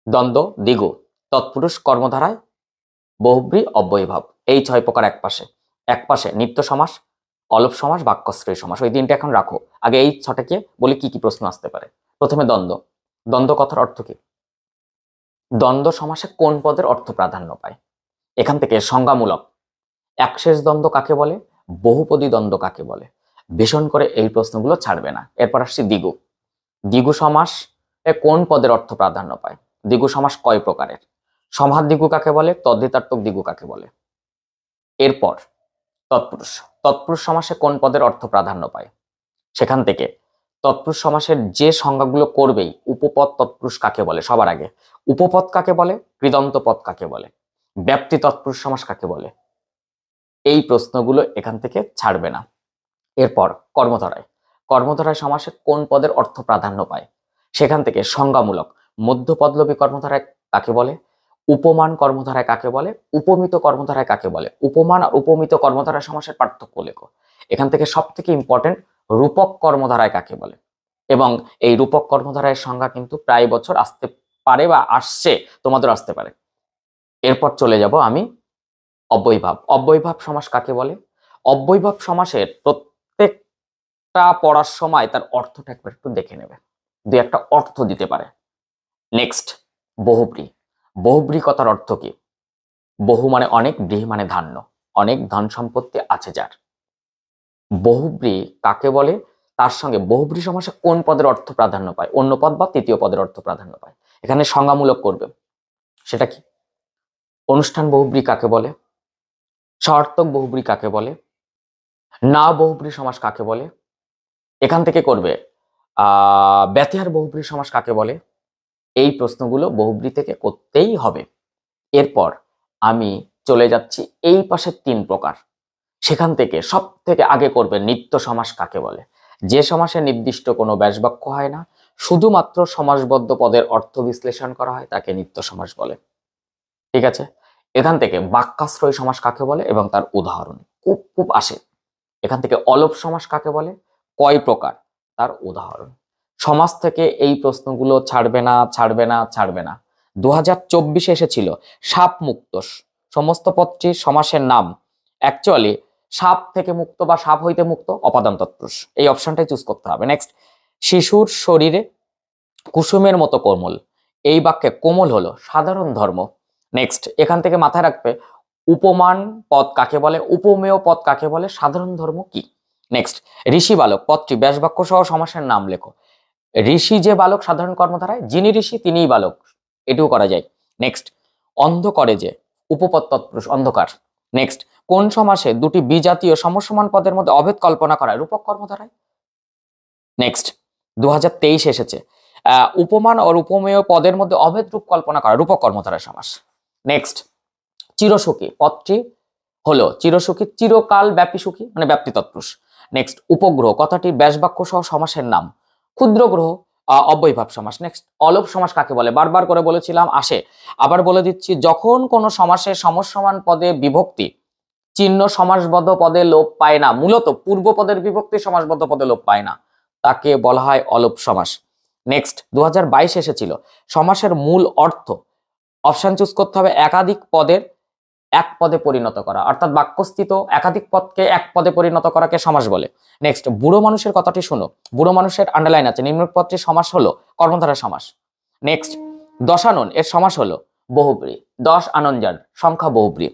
দ্বন্দ্ব, দ্বিগু, তৎপুরুষ, কর্মধারায়, বহুব্রী, অব্যয়ীভাব। এই 6 প্রকার এক পাশে। এক পাশে নিত্য সমাস, অলপ সমাস, বাক্যশ্রী সমাস। ওই 3টা এখন রাখো। আগে এই 6টাকে বলি কি কি প্রশ্ন আসতে পারে। প্রথমে দ্বন্দ্ব। দ্বন্দ্ব কথার অর্থ কি? দ্বন্দ্ব সমাসে কোন পদের অর্থ প্রাধান্য পায়? এখান থেকে সংজ্ঞামূলক। একশেষ দ্বন্দ্ব কাকে বলে, বহুপদী দ্বন্দ্ব কাকে বলে। ভীষণ করে এই প্রশ্নগুলো ছাড়বে না। এরপর আসছি দ্বিগু। দ্বিগু সমাস কোন পদের অর্থ প্রাধান্য পায়? দ্বিগু সমাস কয় প্রকারের? সমাহার দ্বিগু কাকে বলে, তদ্ধিতার্থক দ্বিগু কাকে বলে। এরপর তৎপুরুষ। তৎপুরুষ সমাসে কোন পদের অর্থ প্রাধান্য পায়? সেখান থেকে তৎপুরুষ সমাসের যে সংজ্ঞাগুলো করবেই, উপপদ তৎপুরুষ কাকে বলে, সবার আগে উপপদ কাকে বলে, কৃদন্ত পদ কাকে বলে, ব্যাপ্তি তৎপুরুষ সমাস কাকে বলে। এই প্রশ্নগুলো এখান থেকে ছাড়বে না। এরপর কর্মধারায়। কর্মধারায় সমাসে কোন পদের অর্থ প্রাধান্য পায়? সেখান থেকে সংজ্ঞামূলক। মধ্যপদলোপী কর্মধারায় কাকে বলে, উপমান কর্মধারায় কাকে বলে, উপমিত কর্মধারায় কাকে বলে। উপমান আর উপমিত কর্মধারায় সমাসের পার্থক্য লেখো। এখান থেকে সব থেকে ইম্পর্টেন্ট রূপক কর্মধারায় কাকে বলে। এবং এই রূপক কর্মধারায় সংজ্ঞা কিন্তু প্রায় বছর আসতে পারে বা আসছে, তোমাদের আসতে পারে। এরপর চলে যাব আমি অব্যয়ভাব। অব্যয়ভাব সমাস কাকে বলে? অব্যয়ভাব সমাসের প্রত্যেকটা পড়ার সময় তার অর্থটা একবার একটু দেখে নেবে, দুই একটা অর্থ দিতে পারে। নেক্সট, বহুব্রী। বহুব্রী কথার অর্থ কি? বহু মানে অনেক, ব্রী মানে ধান্য, অনেক ধন সম্পত্তি আছে যার। বহুব্রী কাকে বলে? তার সঙ্গে বহুব্রী সমাসে কোন পদের অর্থ প্রাধান্য পায়? অন্য পদ বা তৃতীয় পদের অর্থ প্রাধান্য পায়। এখানে সংজ্ঞামূলক করবে, সেটা কি? অনুষ্ঠান বহুব্রী কাকে বলে? সার্থক বহুব্রী কাকে বলে? না বহুব্রী সমাস কাকে বলে? এখান থেকে করবে ব্যতিহার বহুব্রী সমাস কাকে বলে? এই প্রশ্নগুলো বহুব্রী থেকে করতেই হবে। এরপর আমি চলে যাচ্ছি এই পাশের 3 প্রকার। সেখান থেকে সব থেকে আগে করবে নিত্য সমাস কাকে বলে? যে সমাসে নির্দিষ্ট কোনো ব্যাসবাক্য হয় না, শুধুমাত্র সমাসবদ্ধ পদের অর্থ বিশ্লেষণ করা হয়, তাকে নিত্য সমাস বলে। ঠিক আছে? এখান থেকে বাক্যাশ্রয় সমাস কাকে বলে এবং তার উদাহরণ খুব খুব আসে। এখান থেকে অলোপ সমাস কাকে বলে, কয় প্রকার, তার উদাহরণ। সমাজ থেকে এই প্রশ্নগুলো ছাড়বে না, ছাড়বে না, ছাড়বে না। 2024 এসেছিল সাপ মুক্ত সমস্ত পদটি সমাসের নাম। অ্যাকচুয়ালি সাপ থেকে মুক্ত বা সাপ হইতে মুক্ত অপাদান তৎপুরুষ, এই অপশনটাই চুজ করতে হবে। নেক্সট, শিশুর শরীরে কুসুমের মতো কোমল, এই বাক্যে কোমল হলো সাধারণ ধর্ম। নেক্সট, এখান থেকে মাথায় রাখবে উপমান পদ কাকে বলে, উপমেয় পদ কাকে বলে, সাধারণ ধর্ম কি। নেক্সট, ঋষি বালক পদটি ব্যাসবাক্য সহ সমাসের নাম লেখো। ঋষি যে বালক সাধারণ কর্মধারায়, যিনি ঋষি তিনিই বালক, এটিও করা যায়। নেক্সট, অন্ধ করে যে উপপদ তৎপুরুষ অন্ধকার। নেক্সট, কোন সমাসে দুটি বিজাতীয় সমসমান পদের মধ্যে অভেদ কল্পনা করা, রূপক কর্মধারায়। নেক্সট, 2023 এসেছে উপমান ও উপমেয় পদের মধ্যে অভেদ রূপ কল্পনা করা, রূপক কর্মধারায় সমাস। নেক্সট, চিরসুখী পদটি হলো চিরসুখী, চিরকাল ব্যাপী সুখী মানে ব্যাপ্তি তৎপুরুষ। নেক্সট, উপগ্রহ কথাটি ব্যাসবাক্য সহ সমাসের নাম, ক্ষুদ্র গ্রহ অব্যয়ভাব সমাস। নেক্সট, অলোপ সমাস কাকে বলে? বারবার করে বলেছিলাম, আসে আবার বলে দিচ্ছি, যখন কোন সমাসে সমসমান পদে বিভক্তি চিহ্ন সমাসবদ্ধ পদে লোপ পায় না, মূলত পূর্ব পদের বিভক্তি সমাসবদ্ধ পদে লোপ পায় না, তাকে বলা হয় অলোপ সমাস। নেক্সট, 2022 এসেছিল সমাসের মূল অর্থ, অপশন চুজ করতে হবে, একাধিক পদের এক পদে পরিণত করা, অর্থাৎ বাক্যস্থিত একাধিক পদকে এক পদে পরিণত করাকে সমাস বলে। নেক্সট, বুড়ো মানুষের কথাটি শুনো, বুড়ো মানুষের আন্ডারলাইন আছে, নিম্ন পদটির সমাস হলো কর্মধারয় সমাস। নেক্সট, দশানন এর সমাস হলো বহুব্রী, 10 আনঞ্জার সংখ্যা বহুব্রী।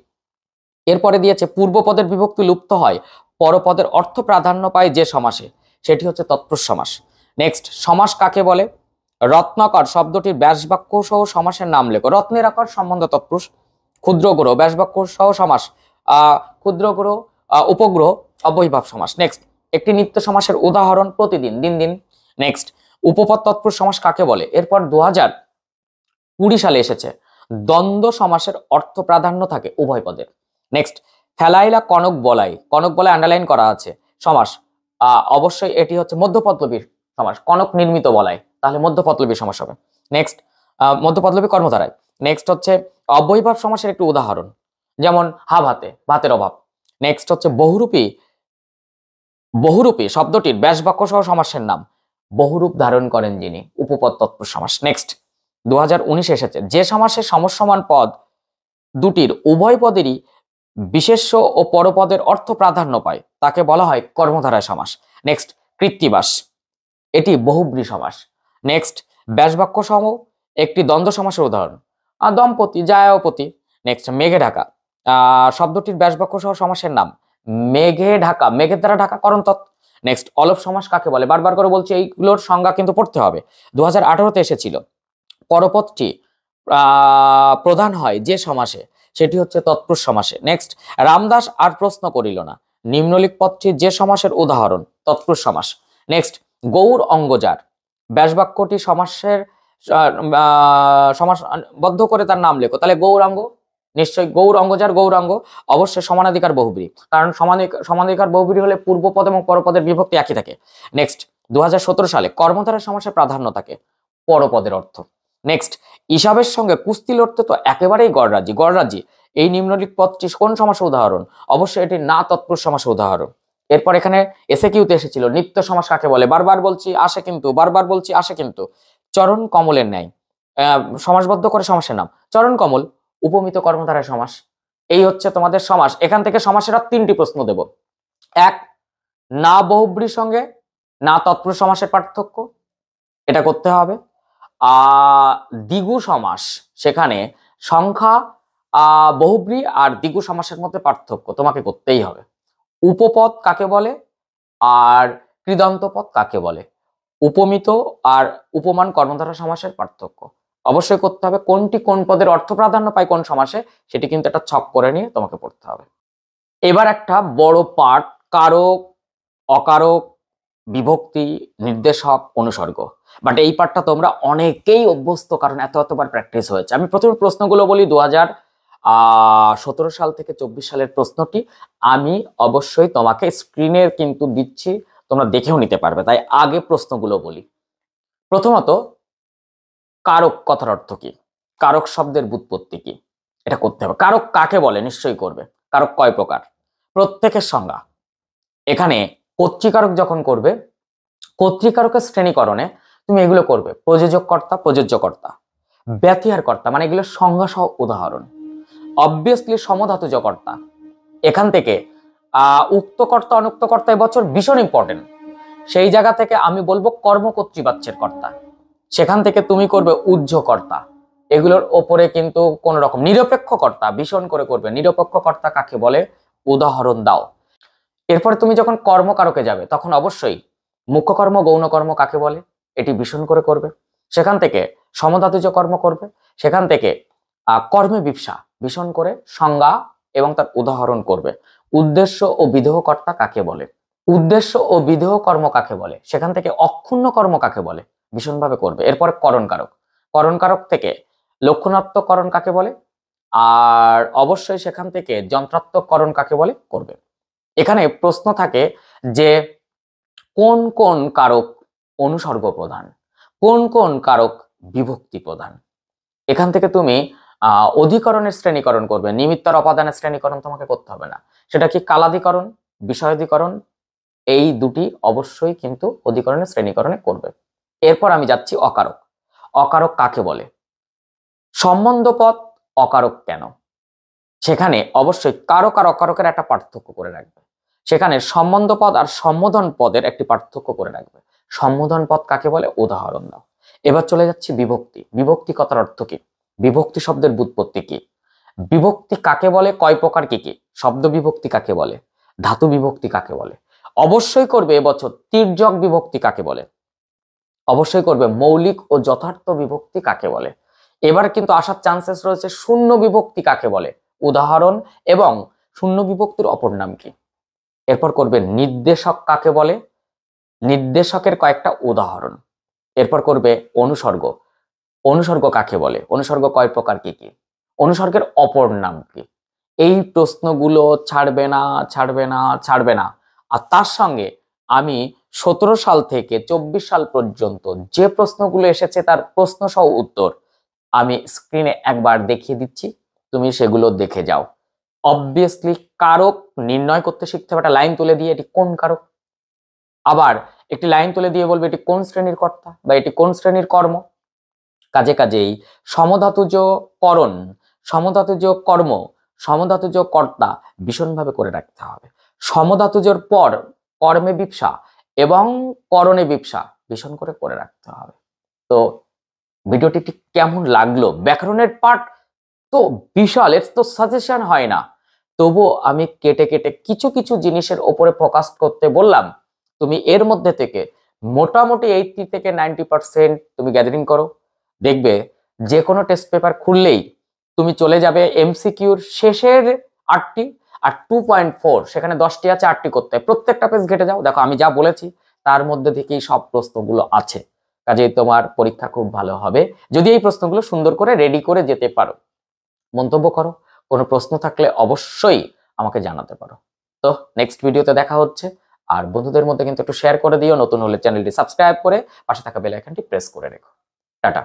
এরপরে দিয়েছে পূর্ব পদের বিভক্তি লুপ্ত হয়, পরপদের অর্থ প্রাধান্য পায় যে সমাসে, সেটি হচ্ছে তৎপুরুষ সমাস। নেক্সট, সমাস কাকে বলে? রত্নাকর শব্দটির ব্যাসবাক্য সহ সমাসের নাম লেখো। রত্নের আকার সম্বন্ধ তৎপুরুষ। ক্ষুদ্র গ্রহ ব্যাসবাক্য সহ সমাস, ক্ষুদ্র গ্রহ উপগ্রহ অব্যয়ভাব সমাস। নেক্সট, একটি নিত্য সমাসের উদাহরণ, প্রতিদিন, দিন দিন। নেক্সট, উপপদ তৎপুরুষ সমাস কাকে বলে? এরপর 2020 সালে এসেছে দ্বন্দ্ব সমাসের অর্থ প্রাধান্য থাকে উভয় পদের। নেক্সট, ফেলাইলা কনক বলাই, কনক বলাই আন্ডারলাইন করা আছে সমাস, অবশ্যই এটি হচ্ছে মধ্যপদলবী সমাস, কনক নির্মিত বলাই, তাহলে মধ্যপদলবী সমাস হবে। নেক্সট, মধ্যপদলবী কর্মধারায়। নেক্সট হচ্ছে অব্যয়ভাব সমাসের একটি উদাহরণ, যেমন হা ভাতে, ভাতের অভাব। নেক্সট হচ্ছে বহুরূপী, বহুরূপী শব্দটির ব্যাসবাক্য সহ সমাসের নাম, বহুরূপ ধারণ করেন যিনি, উপপদ তৎপুরুষ সমাস। নেক্সট, 2019 এসেছে যে সমাসে সমসমান পদ দুটির উভয় পদেরই বিশেষ্য ও পরপদের অর্থ প্রাধান্য পায়, তাকে বলা হয় কর্মধারয় সমাস। নেক্সট, কৃত্তিবাস, এটি বহুব্রী সমাস। নেক্সট, ব্যাসবাক্য সম একটি দ্বন্দ্ব সমাসের উদাহরণ, দম্পতি, জায়পতি। নেক্সট, মেঘে ঢাকা শব্দটির ব্যাসবাক্য সহ সমাসের নাম, মেঘে ঢাকা, মেঘের দ্বারা ঢাকা করণ তৎ। নেক্সট, অলোপ সমাস কাকে বলে? বারবার করে বলছি, এইগুলোর সংজ্ঞা কিন্তু পড়তে হবে। 2018-তে এসেছিল পরপদটি প্রধান হয় যে সমাসে, সেটি হচ্ছে তৎপুরুষ সমাসে। নেক্সট, রামদাস আর প্রশ্ন করিল না, নিম্নলিখিত পদটি যে সমাসের উদাহরণ, তৎপুরুষ সমাস। নেক্সট, গৌর অঙ্গজার ব্যাসবাক্যটি সমাসের সমাসবদ্ধ করে তার নাম লেখো, তাহলে গৌরাঙ্গ, নিশ্চয়ই গৌর অঙ্গজার, গৌরাঙ্গ অবশ্যই সমানাধিকার বহুব্রী, কারণ সমানাধিকার বহুব্রী হলে পূর্ব পদ এবং পরপদের বিভক্তি একই থাকে। নেক্সট, 2017 সালে কর্মধারয় সমাসের প্রাধান্য থাকে পরপদের অর্থ। নেক্সট, ইসাবের সঙ্গে কুস্তি লড়তে তো একেবারেই গড়রাজি, গড়রাজি এই নিম্নলিখিত পদটি কোন সমাসের উদাহরণ? অবশ্যই এটি না তৎপুরুষ সমাসের উদাহরণ। এরপর এখানে এসএকিউতে এসেছিল নিত্য সমাস কাকে বলে? বারবার বলছি আসে কিন্তু, বারবার বলছি আসে কিন্তু। চরণ কমলের ন্যায় সমাসবদ্ধ করে সমাসের নাম, চরণ কমল উপমিত কর্মধারয় সমাস। এই হচ্ছে তোমাদের সমাস। এখান থেকে সমাসের আর 3টি প্রশ্ন দেব। এক, না বহুব্রীর সঙ্গে না তৎপুরুষ সমাসের পার্থক্য, এটা করতে হবে। দ্বিগু সমাস, সেখানে সংখ্যা বহুব্রী আর দ্বিগু সমাসের মধ্যে পার্থক্য তোমাকে করতেই হবে। উপপদ কাকে বলে আর কৃদন্ত পদ কাকে বলে, উপমিত আর উপমান কর্মধারয় সমাসের পার্থক্য অবশ্যই করতে হবে। কোনটি কোন পদের অর্থ প্রাধান্য পায় কোন সমাসে, সেটি কিন্তু একটা ছক করে নিয়ে তোমাকে পড়তে হবে। এবার একটা বড় পার্ট, কারক, অকারক, বিভক্তি, নির্দেশক, অনুসর্গ। বাট এই পার্টটা তোমরা অনেকেই অভ্যস্ত, কারণ এতবার প্র্যাকটিস হয়েছে। আমি প্রথমে প্রশ্নগুলো বলি। 2017 সাল থেকে 24 সালের প্রশ্নটি আমি অবশ্যই তোমাকে স্ক্রিনে কিন্তু দিচ্ছি, তোমরা দেখেও নিতে পারবে, তাই আগে প্রশ্নগুলো বলি। প্রথমত, কারক কথার অর্থ কি, কারক শব্দের ব্যুৎপত্তি কি, এটা করতে হবে। কারক কাকে বলে নিশ্চয়ই করবে। কারক কয় প্রকার, প্রত্যেকের সংজ্ঞা। এখানে কর্তৃকারক যখন করবে, কর্তৃকারকের শ্রেণীকরণে তুমি এগুলো করবে: প্রযোজক কর্তা, প্রযোজ্য কর্তা, ব্যতিহার কর্তা, মানে এগুলো সংজ্ঞা সহ উদাহরণ। অবভিয়াসলি সমধাতুজ কর্তা, এখান থেকে উক্ত কর্তা, অনুক্ত কর্তা এবছর ভীষণ ইম্পর্টেন্ট। সেই জায়গা থেকে আমি বলবো কর্মকর্তৃবাচ্যের কর্তা, সেখান থেকে তুমি করবে উহ্য কর্তা। এগুলোর ওপরে কিন্তু কোন রকম নিরপেক্ষ কর্তা ভীষণ করে করবে। নিরপেক্ষ কর্তা কাকে বলে, উদাহরণ দাও। এরপরে তুমি যখন কর্মকারকে যাবে, তখন অবশ্যই মুখ্য কর্ম, গৌণ কর্ম কাকে বলে, এটি ভীষণ করে করবে। সেখান থেকে সমধাতুজ কর্ম করবে। সেখান থেকে কর্মে বিপসা ভীষণ করে সংজ্ঞা এবং তার উদাহরণ করবে। উদ্দেশ্য ও বিদেহ কর্তা কাকে বলে, উদ্দেশ্য ও বিদেহ কর্ম কাকে বলে, সেখান থেকে অক্ষুণ্ণ কর্ম কাকে বলে ভীষণভাবে করবে। এরপরে করণকারক, করণকারক থেকে লক্ষণাত্মক করণ কাকে বলে, আর অবশ্যই সেখান থেকে যন্ত্রাত্মক করণ কাকে বলে করবে। এখানে প্রশ্ন থাকে যে কোন কোন কারক অনুসর্গ প্রধান, কোন কোন কারক বিভক্তি প্রধান। এখান থেকে তুমি অধিকরণের শ্রেণীকরণ করবে, নিমিত্তার অপাদানের শ্রেণীকরণ তোমাকে করতে হবে না। সেটা কি কালাধিকরণ, বিষয়াধিকরণ, এই দুটি অবশ্যই কিন্তু অধিকরণের শ্রেণীকরণে করবে। এরপর আমি যাচ্ছি অকারক। অকারক কাকে বলে, সম্বন্ধপদ অকারক কেন, সেখানে অবশ্যই কারক আর অকারকের একটা পার্থক্য করে রাখবে। সেখানে সম্বন্ধ পদ আর সম্বোধন পদের একটি পার্থক্য করে রাখবে। সম্বোধন পদ কাকে বলে, উদাহরণ দাও। এবার চলে যাচ্ছি বিভক্তি। বিভক্তি কথার অর্থ কি, বিভক্তি শব্দের ব্যুৎপত্তি কি, বিভক্তি কাকে বলে, কয় প্রকার কি কি, শব্দ বিভক্তি কাকে বলে, ধাতু বিভক্তি কাকে বলে। অবশ্যই করবে এবছর তির্যক বিভক্তি কাকে বলে, অবশ্যই করবে মৌলিক ও যথার্থ বিভক্তি কাকে বলে। এবার কিন্তু আসার চান্সেস রয়েছে শূন্য বিভক্তি কাকে বলে, উদাহরণ এবং শূন্য বিভক্তির অপর নাম কি। এরপর করবে নির্দেশক কাকে বলে, নির্দেশকের কয়েকটা উদাহরণ। এরপর করবে অনুসর্গ, অনুসর্গ কাকে বলে, অনুসর্গ কয় প্রকার কি কি, অনুসর্গের অপর নাম কি। এই প্রশ্নগুলো ছাড়বে না, ছাড়বে না, ছাড়বে না। আর তার সঙ্গে আমি 17 সাল থেকে 24 সাল পর্যন্ত যে প্রশ্নগুলো এসেছে তার প্রশ্ন সহ উত্তর আমি স্ক্রিনে একবার দেখিয়ে দিচ্ছি, তুমি সেগুলো দেখে যাও। অবভিয়াসলি কারক নির্ণয় করতে শিখতে হবে, একটা লাইন তুলে দিয়ে এটি কোন কারক, আবার একটি লাইন তুলে দিয়ে বলবে এটি কোন শ্রেণীর কর্তা বা এটি কোন শ্রেণীর কর্ম। কাজে কাজেই সমধাতুজ করণ, সমধাতুজ কর্ম, সমধাতুজ কর্তা ভীষণভাবে করে রাখতে হবে। সমধাতুজের পর কর্মে বিপসা এবং করণে বিপসা ভীষণ করে করে রাখতে হবে। তো ভিডিওটি ঠিক কেমন লাগলো, ব্যাকরণের পার্ট তো বিশাল, এর তো সাজেশন হয় না, তবুও আমি কেটে কেটে কিছু কিছু জিনিসের ওপরে ফোকাস করতে বললাম। তুমি এর মধ্যে থেকে মোটামুটি 80 থেকে 90% তুমি গ্যাদারিং করো, দেখবে যে কোনো টেস্ট পেপার খুললেই তুমি চলে যাবে এমসিকিউর শেষের 8টি আর 2.4, সেখানে 10টি আছে, 8টি করতে হয়। প্রত্যেকটা পেজ ঘেটে যাও, দেখো আমি যা বলেছি তার মধ্যে থেকেই সব প্রশ্নগুলো আছে। কাজেই তোমার পরীক্ষা খুব ভালো হবে যদি এই প্রশ্নগুলো সুন্দর করে রেডি করে যেতে পারো। মন্তব্য করো, কোনো প্রশ্ন থাকলে অবশ্যই আমাকে জানাতে পারো। তো নেক্সট ভিডিওতে দেখা হচ্ছে। আর বন্ধুদের মধ্যে কিন্তু একটু শেয়ার করে দিও, নতুন হলে চ্যানেলটি সাবস্ক্রাইব করে পাশে থাকা বেল আইকনটি প্রেস করে রেখো। টাটা।